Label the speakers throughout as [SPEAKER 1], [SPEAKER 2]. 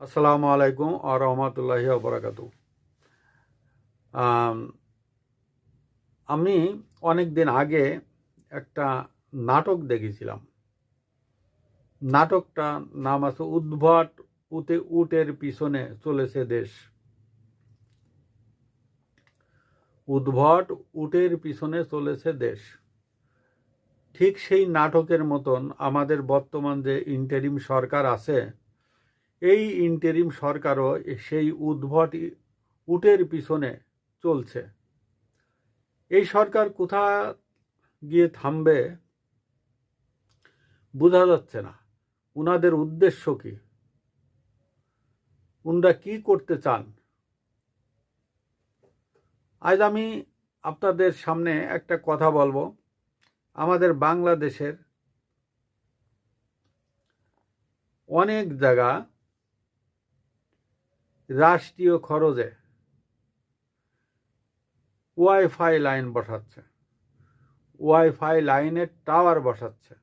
[SPEAKER 1] আসসালামু আলাইকুম আর রহমতুল্লাহি ওবরাকাতু। আমি অনেক দিন আগে একটা নাটক দেখেছিলাম। নাটকটা নাম আছে উদ্ভট উটের পিছনে চলেছে দেশ। উদ্ভট উটের পিছনে চলেছে দেশ। ঠিক সেই নাটকের মতন আমাদের বর্তমান যে ইন্টারিম সরকার আছে, এই ইন্টারিম সরকারও সেই উদ্ভট উটের পিছনে চলছে। এই সরকার কোথা গিয়ে থামবে বোঝা যাচ্ছে না। উনাদের উদ্দেশ্য কি, উনরা কি করতে চান? আজ আমি আপনাদের সামনে একটা কথা বলবো। আমাদের বাংলাদেশের অনেক জায়গা রাষ্ট্রীয় খরচে ওয়াইফাই লাইন বসাচ্ছে, ওয়াইফাই লাইনের টাওয়ার বসাচ্ছে,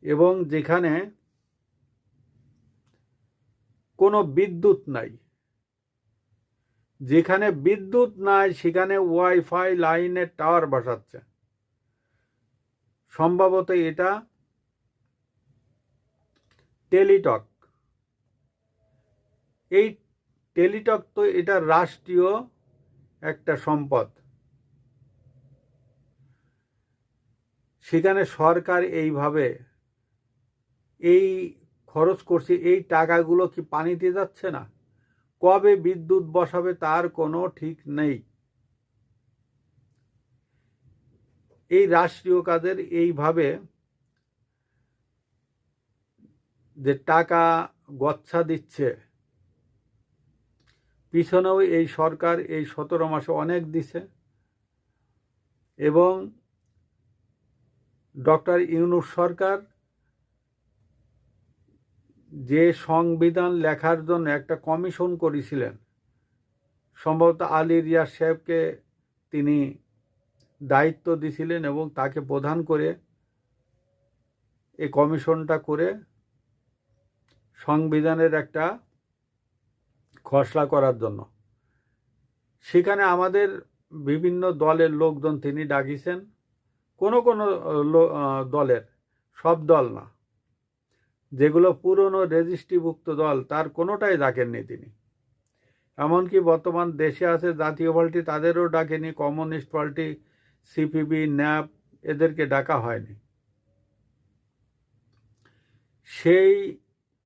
[SPEAKER 1] এবং যেখানে কোনো বিদ্যুৎ নাই, যেখানে বিদ্যুৎ নাই সেখানে ওয়াইফাই লাইনের টাওয়ার বসাচ্ছে। সম্ভবত এটা টেলিটক। এই টেলিটক তো এটা রাষ্ট্রীয় একটা সম্পদ। সেখানে সরকার এইভাবে এই খরচ করছে, এই টাকাগুলো কি পানিতে যাচ্ছে না? কবে বিদ্যুৎ বসাবে তার কোনো ঠিক নেই। এই রাষ্ট্রীয় কাজের এইভাবে যে টাকা গচ্ছা দিচ্ছে, পিছনেও এই সরকার এই 17 মাসে অনেক দিছে। এবং ডক্টর ইউনূস সরকার যে সংবিধান লেখার জন্য একটা কমিশন করেছিলেন, সম্ভবত আলী রিয়াজ সাহেবকে তিনি দায়িত্ব দিয়েছিলেন এবং তাকে প্রধান করে এই কমিশনটা করে সংবিধানের একটা খসড়া করার জন্য। সেখানে আমাদের বিভিন্ন দলের লোকজন তিনি ডাকিছেন। কোনো কোনো দলের, সব দল না, যেগুলো পুরনো রেজিস্ট্রিভুক্ত দল তার কোনোটাই ডাকেননি তিনি। এমনকি বর্তমান দেশে আছে জাতীয় পার্টি, তাদেরও ডাকেনি। কমিউনিস্ট পার্টি, সিপিবি, ন্যাপ, এদেরকে ডাকা হয়নি। সেই